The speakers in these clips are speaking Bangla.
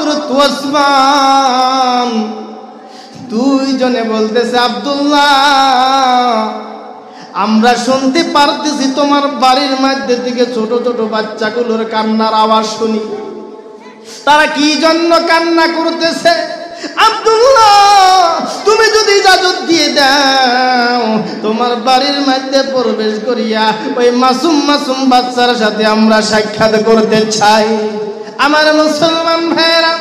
হযরত ওসমান দুইজনে বলতেছে, আব্দুল্লাহ আমরা শুনতে পারতেছি তোমার বাড়ির মধ্যে থেকে ছোট ছোট বাচ্চাগুলোর কান্নার আওয়াজ শুনি, তারা কি জন্য কান্না করতেছে? আব্দুল্লাহ তুমি যদি ইজাজত দিয়ে দাও তোমার বাড়ির মধ্যে প্রবেশ করিয়া ওই মাসুম মাসুম বাচ্চার সাথে আমরা সাক্ষাৎ করতে চাই। আমার মুসলমান ভাইরা,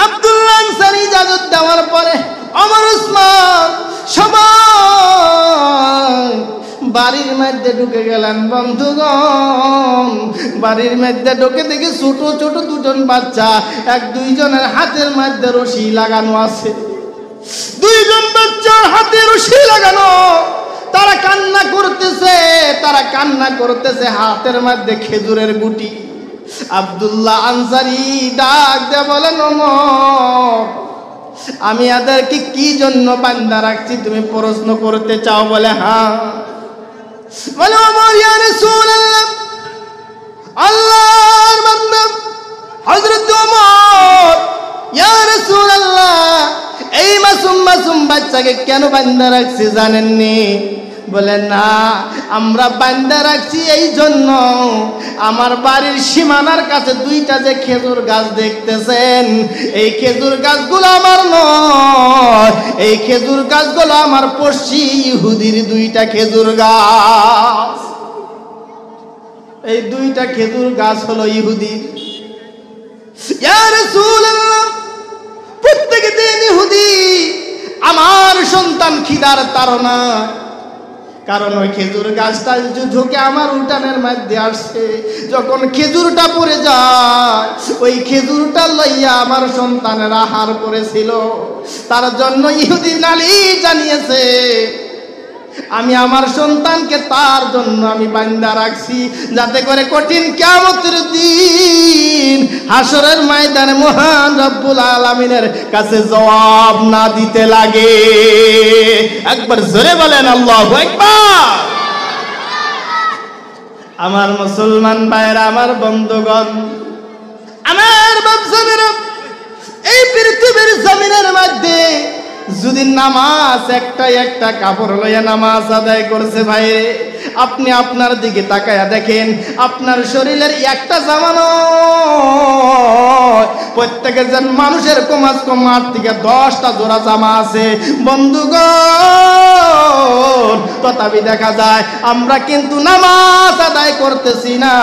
আব্দুল্লাহ আনসারী ইজাজত দেওয়ার পরে ওমর ওসমান সবাই বাড়ির মধ্যে ঢুকে গেলেন। বন্ধুগণ, বাড়ির মধ্যে ঢুকে দেখি ছোট ছোট দুজন বাচ্চা, এক দুইজনের হাতের মধ্যে রশি লাগানো আছে, দুইজন বাচ্চার হাতে রশি লাগানো, তারা কান্না করতেছে, তারা কান্না করতেছে, হাতের মধ্যে খেজুরের গুটি। আব্দুল্লাহ আনসারী ডাক দিয়ে বলেন, ওমর আমি এদেরকে কি জন্য বান্দা রাখছি তুমি প্রশ্ন করতে চাও? বলে হ্যাঁ। বলে ওমর ইয়া রাসূলুল্লাহ, আল্লাহর বান্দা হযরত ওমর, ইয়া রাসূলুল্লাহ এই মাসুম মাসুম বাচ্চাকে কেন বান্দা রাখছি জানেননি? বলে না, আমরা বান্দা রাখছি এই জন্য আমার বাড়ির সীমানার কাছে দুইটা যে খেজুর গাছ দেখতেছেন, এই খেজুর গাছগুলো আমার নয়, এই খেজুর গাছগুলো আমার পড়শি ইহুদির দুইটা খেজুর গাছ। এই দুইটা খেজুর গাছ হলো ইহুদির। ইয়া রাসূলুল্লাহ প্রত্যেক দিন ইহুদি আমার সন্তান খিদার তাড়না, কারণ ওই খেজুর গাছটা ঝুঁকে আমার উঠানের মধ্যে আসছে, যখন খেজুরটা পড়ে যায় ওই খেজুরটা লইয়া আমার সন্তানের আহার করেছিল, তার জন্য ইহুদি নালিশ জানিয়েছে আমি আমার সন্তানকে তার জন্য আমি বান্দা রাখছি, যাতে করে কঠিন কিয়ামতের দিন হাসরের ময়দানে মহান রব্বুল আলামিনের কাছে জবাব না দিতে লাগে। একবার জোরে বলেন আল্লাহু আকবার। আমার মুসলমান ভাইরা, আমার বন্ধুগণ, আমার বাপসানেরা, এই পৃথিবীর জমিনের মধ্যে যদি নামাজ একটা কাপড় লইয়া নামাজ আদায় করছে, ভাই আপনি আপনার দিকে তাকায়া দেখেন, আপনার শরীরের একটা জামা নয়, প্রত্যেকের যেন মানুষের কমাজ কম 8 থেকে 10টা জোড়া জামা আছে। বন্ধুগণ, তথাপি দেখা যায় আমরা কিন্তু নামাজ আদায় করতেছি না।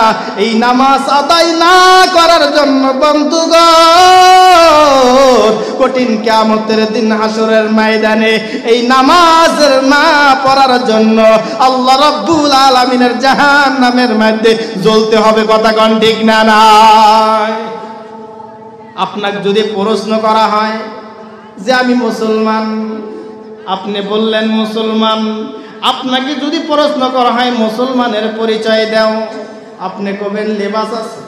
এই নামাজ আদায় না করার জন্য বন্ধুগণ কঠিন কিয়ামতের দিন হাসরের ময়দানে এই নামাজের না পড়ার জন্য আল্লাহ রাব্বুল আলামিনের জাহান্নামের মধ্যে জ্বলতে হবে। কথা কোন ঠিক না? নাই। আপনাকে যদি প্রশ্ন করা হয় যে আমি মুসলমান, আপনি বললেন মুসলমান, আপনাকে যদি প্রশ্ন করা হয় মুসলমানের পরিচয় দাও, আপনি কবেন লেবাস আছে,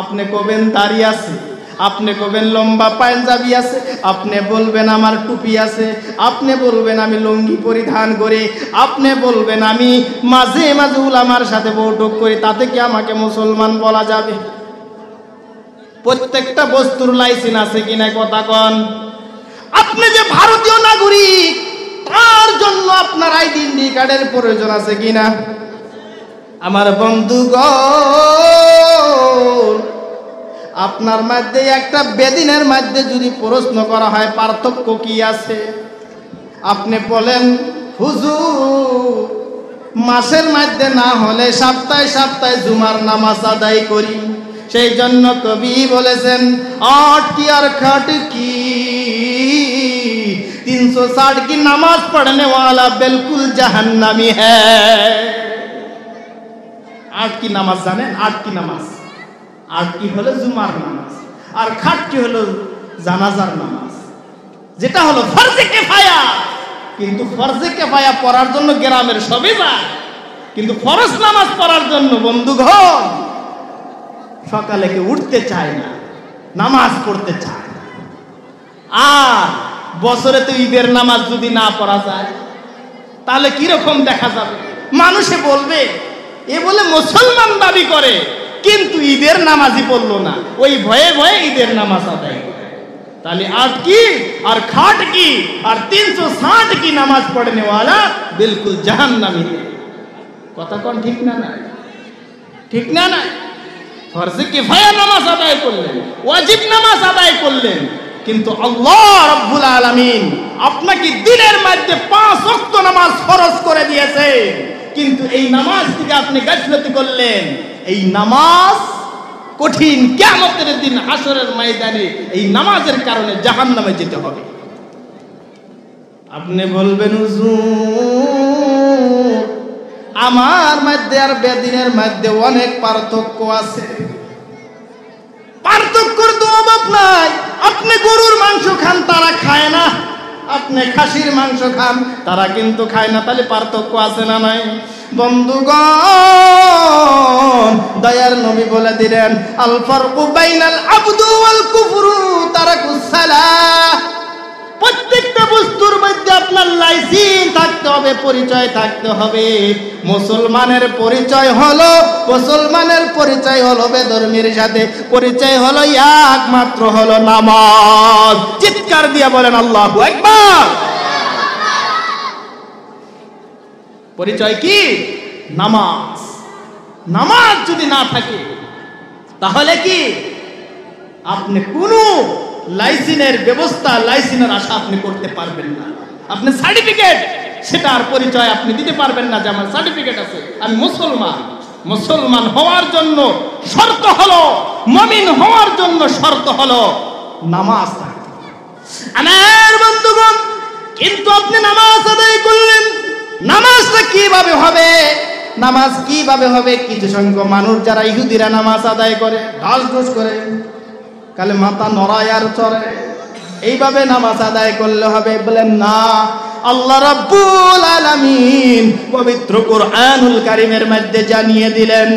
আপনি কবেন দাড়ি আছে, আপনি কবেন লম্বা পাঞ্জাবি আছে, আপনি বলবেন আমার টুপি আছে, আপনি বলবেন আমি লুঙ্গি পরিধান করি, আপনি বলবেন আমি মাঝে মাঝে উলামার সাথে বৈঠক করি, তাতে কি আমাকে মুসলমান বলা যাবে? প্রত্যেকটা বস্তুর লাইসেন্স আছে কিনা কথা কন। আপনি যে ভারতীয় নাগরিক তার জন্য আপনার আইডেন্টি কার্ডের প্রয়োজন আছে কিনা? আমার বন্ধুগণ, আপনার মধ্যে একটা বেদিনের মধ্যে যদি প্রশ্ন করা হয় পার্থক্য কি আছে, আপনি বলেন হুজুর মাসের মধ্যে না হলে সপ্তাহে সপ্তাহে জুমার নামাজ আদায় করি, সেই জন্য কবি বলেছেন 8 की और खट की 360 की नमाज पढ़ने वाला बिल्कुल जहन्नमी है। 8 की नमाज জানেন? 8 की नमाज, 8 की হলো জুমার নামাজ, আর খাট কি হলো জানাজার নামাজ, যেটা হলো ফরজে কিফায়া। কিন্তু ফরজে কিফায়া পড়ার জন্য গ্রামের সবাই যায়, কিন্তু ফরজ নামাজ পড়ার জন্য বন্ধুগণ সকালে কেউ উঠতে চায় না, নামাজ পড়তে চায়। আর বছরে তো ঈদের নামাজ যদি না পড়া যায় তাহলে কিরকম দেখা যাবে? মানুষে বলবে এ বলে মুসলমান দাবি করে কিন্তু ঈদের নামাজই পড়লো না, ওই ভয়ে ভয়ে ঈদের নামাজ আদায় করে। তাহলে আজ কি আর খাট কি আর 360 কি নামাজ পড়নে वाला बिल्कुल জাহান্নামী। কথা কোন ঠিক না? না ঠিক না? না ফরজে কিফায়া নামাজ আদায় করলেন, ওয়াজিব নামাজ আদায় করলেন, কিন্তু আল্লাহ রাব্বুল আলামিন আপনাকে দিনের মধ্যে 5 ওয়াক্ত নামাজ ফরজ করে দিয়েছে, কিন্তু এই নামাজ থেকে আপনি গাফলতি করলেন। এই নামাজ কঠিন কিয়ামতের দিন হাসরের ময়দানে এই নামাজের কারণে জাহান্নামে যেতে হবে। আপনি বলবেন হুজুর আমার মধ্যে আর বেদিনের মধ্যে অনেক পার্থক্য আছে। পার্থক্যর তো অভাব নাই। আপনি গরুর মাংস খান, তারা খায় না। আপনি খাসির মাংস খান, তারা কিন্তু খায় না। তাহলে পার্থক্য আছে না নাই? বন্ধুগণ, দয়ার নবী বলে দিলেন আল ফারকু বাইনাল আবদু ওয়াল কুফরু তারাকুস সালাহ। প্রত্যেকটা বস্তুর মধ্যে আপনার লাইসেন্স থাকতে হবে, পরিচয় থাকতে হবে। মুসলমানের পরিচয় হলো বেধর্মীর সাথে পরিচয় হলো একমাত্র হলো নামাজ। চিৎকার দিয়ে বলেন আল্লাহু আকবার। পরিচয় কি? নামাজ। নামাজ যদি না থাকে তাহলে কি আপনি কোনো লাইসেন্সের ব্যবস্থা, লাইসেন্সের আশা আপনি করতে পারবেন না। আপনি সার্টিফিকেট, সেটার পরিচয় আপনি দিতে পারবেন না যে আমার সার্টিফিকেট আছে, আমি মুসলমান। মুসলমান হওয়ার জন্য শর্ত হলো, মুমিন হওয়ার জন্য শর্ত হলো নামাজ থাকতে। আমার বন্ধুগণ, কিন্তু আপনি নামাজ আদায় করলেন, নামাজটা কিভাবে হবে? নামাজ কিভাবে হবে? কিছু সংখ্যক মানুষ যারা ইহুদিরা নামাজ আদায় করে, ঢাস ঢুস করে, কালে মাথা নড়ায় আর চড়ে, এইভাবে নামাজ আদায় করলে হবে? বলেন না। আল্লাহ রাব্বুল আলামিন পবিত্র কুরআনুল কারীমের মধ্যে জানিয়ে দিলেন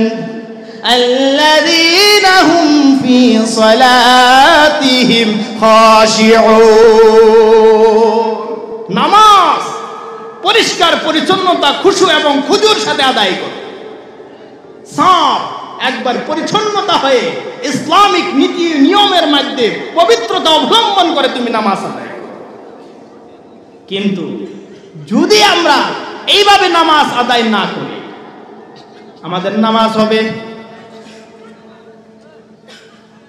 আল্লাযীনা হুম ফি সালাতিহিম খাশিউন। নামাজ পরিষ্কার পরিচ্ছন্নতা, খুশু এবং খুজুর সাথে আদায় করো। সাফ একবার পরিচ্ছন্নতা হয়ে ইসলামিক নীতি নিয়মের মধ্যে পবিত্রতা অবলম্বন করে তুমি নামাজ আদায় করো। কিন্তু যদি আমরা এইভাবে নামাজ আদায় না করি, আমাদের নামাজ হবে।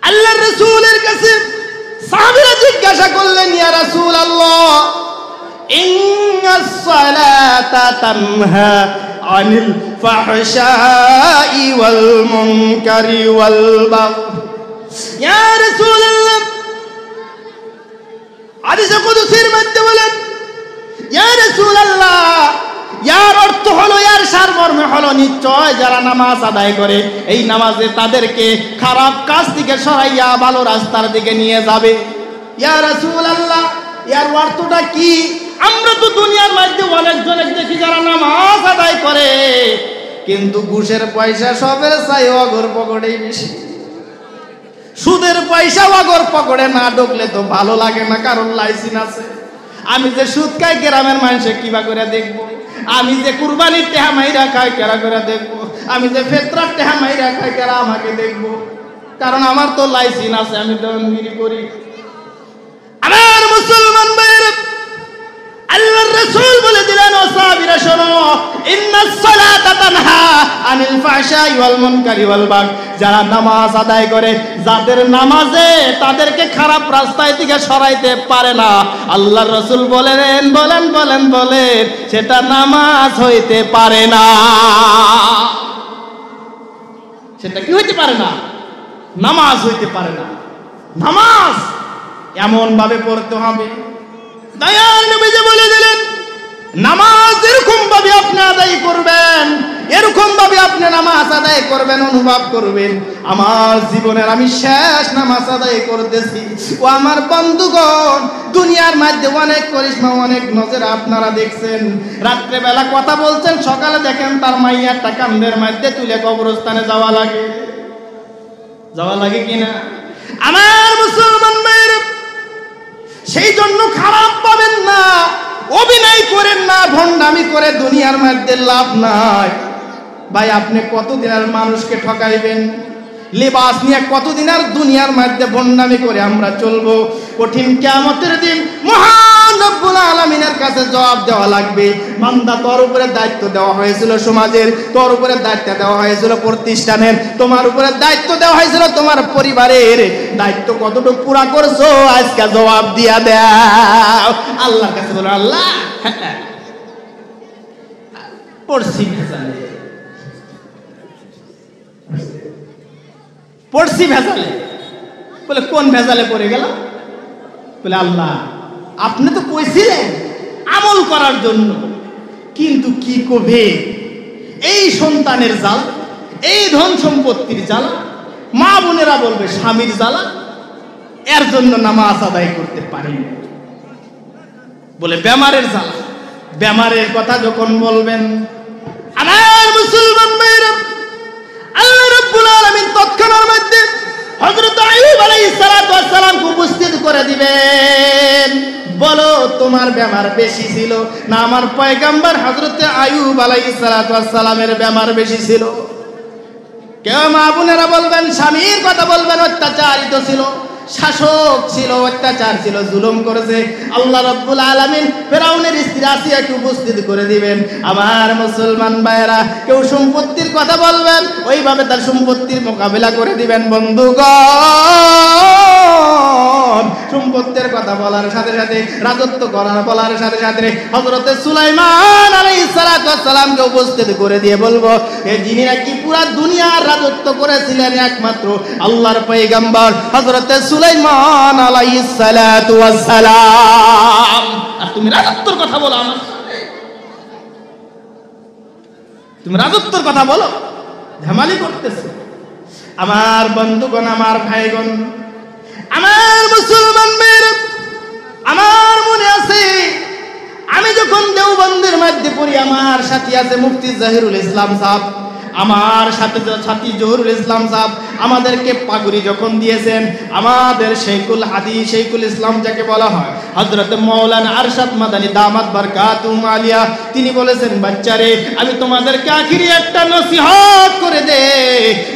আল্লাহর রাসূলের কাছে সাহাবীরা জিজ্ঞাসা করলেন, ইয়া রাসূলুল্লাহ ইন্নাস সালাতা তানহা আনিল ফাহশাই ওয়াল মুনকারি ওয়াল বাগই। ইয়া রাসূলুল্লাহ, হাদিসে কুদসির মধ্যে বলেন, ইয়া রাসূলুল্লাহ, ইয়ার অর্থ হলো, ইয়ার সারমর্ম হলো, নিশ্চয় যারা নামাজ আদায় করে এই নামাজে তাদেরকে খারাপ কাজ থেকে সরাইয়া ভালো রাস্তার দিকে নিয়ে যাবে। ইয়া রাসূলুল্লাহ, ইয়ার অর্থটা কি? আমরা তো দুনিয়ার মধ্যে অনেকজনের দেখি যারা নামাজ আদায় করে, কিন্তু ঘুষের পয়সা সবের চাই অগর পকেটেই বেশি। সুদের পয়সা অগর পকেটে না ঢুকলে তো ভালো লাগে না, কারণ লাইসেন্স আছে। আমি যে সুদ খাই গ্রামের মানুষে কিবা করে দেখবো, আমি যে কুরবানির টেহা মাইরা খাই কেরা করে দেখবো, আমি যে ফেতরার টেহা মাইরা খাই কেরা আমাকে দেখবো, কারণ আমার তো লাইসেন্স আছে, আমি দমগিরি করি। আমার মুসলমান ভাইরা, আল্লাহর রাসূল বলে দিলেন, ও সাহাবীরা শোনো, ইন্নাস সালাতা তানহা আনিল ফাহশাই ওয়াল মুনকারি ওয়াল বাগই। যারা নামাজ আদায় করে, যাদের নামাজে তাদেরকে খারাপ রাস্তায় থেকে সরাইতে পারে না, আল্লাহর রাসূল বলেন সেটা নামাজ হইতে পারে না। সেটা কি হইতে পারে না? নামাজ হইতে পারে না। নামাজ এমন ভাবে পড়তে হবে, দয়াল নবী বলে দিলেন, নামাজ এরকম ভাবে আপনি আদায় করবেন, এরকম ভাবে আপনি নামাজ আদায় করবেন, অনুভব করবেন আমার জীবনের আমি শেষ নামাজ আদায় করতেছি। ও আমার বন্ধুগণ, দুনিয়ার মধ্যে অনেক করিশ্মা, অনেক নজর আপনারা দেখছেন। রাত্রে বেলা কথা বলছেন, সকালে দেখেন তার মাইয়াটা কান্দের মধ্যে তুলে কবরস্থানে যাওয়া লাগে কিনা? আমার মুসলমান ভাইরা, সেই জন্য খারাপ পাবেন না, অভিনয় করেন না, ভণ্ডামি করে দুনিয়ার মধ্যে লাভ নাই। ভাই আপনি কতদিন আর মানুষকে ঠকাইবেন? লিবাস নিয়ে কতদিন আর দুনিয়ার মধ্যে বন্ডামি করে আমরা চলবো? কঠিন কিয়ামতের দিন মহান রব্বুল আলামিনের কাছে জবাব দেওয়া লাগবে। বান্দা, তোর উপরে দায়িত্ব দেওয়া হয়েছিল সমাজের, তোর উপরে দায়িত্ব দেওয়া হয়েছিল প্রতিষ্ঠানের, তোমার উপরে দায়িত্ব দেওয়া হয়েছিল তোমার পরিবারের, দায়িত্ব কতটুকু পুরা করছো আজকে জবাব দিয়া দাও। আল্লাহর কাছে বলো, আল্লাহ পড়ছি ভেজালে, পড়ছি ভেজালে। বলে কোন ভেজালে পড়ে গেল? বলে আল্লাহ আপনি তো কইছিলেন আমল করার জন্য, কিন্তু কি কবে এই সন্তানের জ্বালা, এই ধন সম্পত্তির জ্বালা, মা বোনেরা বলবে স্বামীর জ্বালা, এর জন্য নামাজ আদায় করতে পারি। বলে বেমারের জ্বালা। বেমারের কথা যখন বলবেন, আমার মুসলমান ভাইরা, আল্লাহ রাব্বুল আলামিন তৎক্ষণাৎ মধ্যে হযরত আইয়ুব আলাইহিস সালাতু ওয়াস সালামকে উপস্থিত করে দিবেন। বলো তোমার বেমার বেশি ছিল না আমার পয়গম্বর হযরত আইয়ুব আলাইহিস সালাতু ওয়াস সালামের বেমার বেশি ছিল? কেউ মা বোনেরা বলবেন স্বামীর কথা বলবেন, অত্যাচারিত ছিল, শাসক ছিল, অত্যাচার ছিল, জুলুম করেছে। আল্লাহ রাব্বুল আলামিন ফেরাউনের স্ত্রী আসিয়াকে উপস্থিত করে দিবেন। আমার মুসলমান ভাইরা, কেউ সম্পত্তির কথা বলবেন, ওইভাবে তার সম্পত্তির মোকাবেলা করে দিবেন। বন্ধুগণ, সম্পত্তির কথা বলার সাথে সাথে, রাজত্ব করার বলার সাথে সাথে হযরত সুলাইমান আলাইহিস সালাতু ওয়াস সালামকে উপস্থিত করে দিয়ে বলবো, এই যিনি নাকি পুরা দুনিয়ার রাজত্ব করেছিলেন একমাত্র আল্লাহর পয়গম্বর হযরত সুলাইমান আলাইহিস সালাতু ওয়াস সালাম। আর তুমি রাজত্বের কথা বলো আমার সাথে? তুমি রাজত্বের কথা বলো? ঝামেলা করতেছো? আমার বন্ধুগণ, আমার ভাইগণ, আমার মুসলমান ভাইরা, আমার মনে আছে আমি যখন দেওবন্দের মধ্যে পড়ি, আমার সাথী আছে মুফতি জহিরুল ইসলাম সাহেব, আমার সাথে সাথী জহুরুল ইসলাম সাহেব আমাদেরকে পাগড়ি যখন দিয়েছেন, আমাদের শেখুল হাদিস, শেখুল ইসলাম যাকে বলা হয়, হযরত মাওলানা আরশাদ মাদানী দামাত বারকাতুহু আলিয়া, তিনি বলেছেন, বাচ্চারে আমি তোমাদেরকে আখিরি একটা নসিহত করে দে,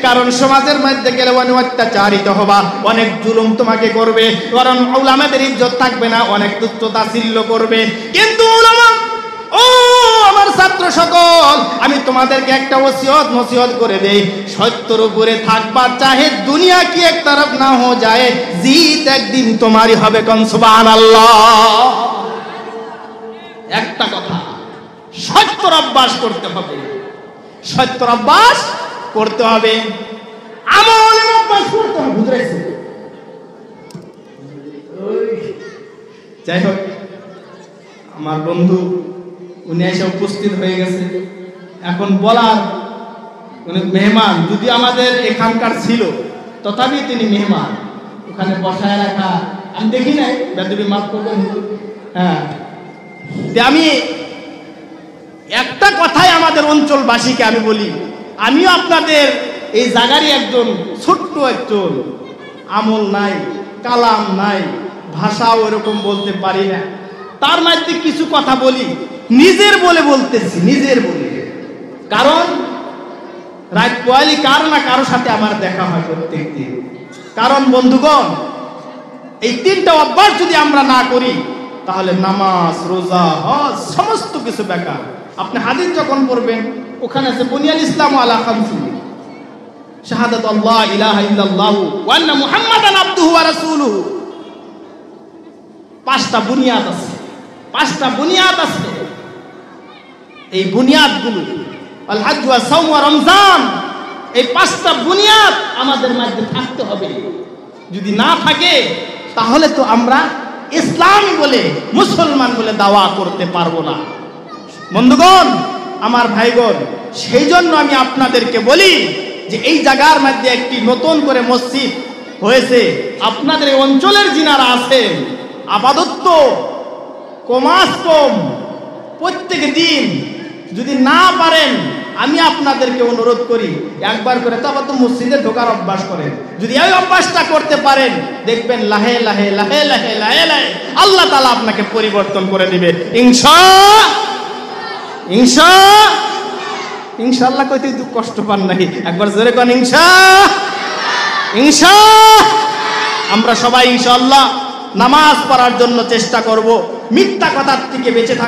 কারণ সমাজের মধ্যে গেলে অনেক অত্যাচারিত হবা, অনেক জুলুম তোমাকে করবে, কারণ উলামাদের ইজ্জত থাকবে না, অনেক তুচ্ছ তাচ্ছিল্য করবে। কিন্তু উলামা, ও আমার ছাত্র সকল, আমি তোমাদেরকে একটা নসিহত করে দেই, সত্যের উপরে থাকবা, চাহে দুনিয়া কি এক তরফ না হো যায়, জিত একদিন তোমারই হবে। কোন সুবহানাল্লাহ। একটা কথা, সত্যের অভ্যাস করতে হবে, সত্যের অভ্যাস করতে হবে, আমলের অভ্যাস করতে হবে। বুঝাইছে? যাই হোক, আমার বন্ধু উনি এসে উপস্থিত হয়ে গেছে। এখন বলার উনি মেহমান, যদি আমাদের এখানকার ছিল তথাপি তিনি মেহমান, ওখানে বসায় রাখা আমি দেখি নাই, বেদবি মাফ করবেন। হ্যাঁ, আমি একটা কথাই আমাদের অঞ্চলবাসীকে আমি বলি, আমিও আপনাদের এই জায়গারই একজন ছোট্ট একজন, আমল নাই, কালাম নাই, ভাষাও এরকম বলতে পারি না, তার মধ্যে কিছু কথা বলি, নিজের বলে বলতেছি, নিজের বলে। কারণ রাত পোয়ালি কারো না কারোর সাথে আমার দেখা হয় প্রত্যেক দিন। কারণ বন্ধুগণ, এই তিনটা অভ্যাস যদি আমরা না করি, তাহলে নামাজ, রোজা, হজ সমস্ত কিছু বেকার। আপনি হাদিস যখন পড়বেন, ওখানে আছে বুনিয়াল ইসলামু আলা খামসিন, শাহাদাতু আল্লাহ ইলাহা ইল্লাল্লাহু ওয়া আন্না মুহাম্মাদান আবদুহু ওয়া রাসূলুহু। পাঁচটা বুনিয়াদ আছে, পাঁচটা বুনিয়াদ আছে। এই বুনিয়াদগুলো, আল হজ্জ ওয়া সাওম ওয়া রমজান, এই পাঁচটা বুনিয়াদ আমাদের মধ্যে থাকতে হবে। যদি না থাকে তাহলে তো আমরা ইসলাম বলে, মুসলমান বলে দাওয়া করতে পারবো না। বন্ধুগণ, আমার ভাইগণ, সেই জন্য আমি আপনাদেরকে বলি যে এই জায়গার মধ্যে একটি নতুন করে মসজিদ হয়েছে। আপনাদের এই অঞ্চলের যিনারা আছেন, আপাতত কমাস কম প্রত্যেক দিন যদি না পারেন, আমি আপনাদেরকে অনুরোধ করি একবার করে তবে তো মসজিদে ঢোকার অভ্যাস করেন। যদি এই অভ্যাসটা করতে পারেন, দেখবেন লাহে লাহে লাহে লাহে লাহে লাহে আল্লাহ তাআলা আপনাকে পরিবর্তন করে দিবে। ইনশাআল্লাহ কইতে কষ্ট পান নাই, একবার জোরে কোন ইনশাআল্লাহ। আমরা সবাই ইনশাআল্লাহ নামাজ পড়ার জন্য চেষ্টা করব, মিথ্যা কথার থেকে বেঁচে থাকব।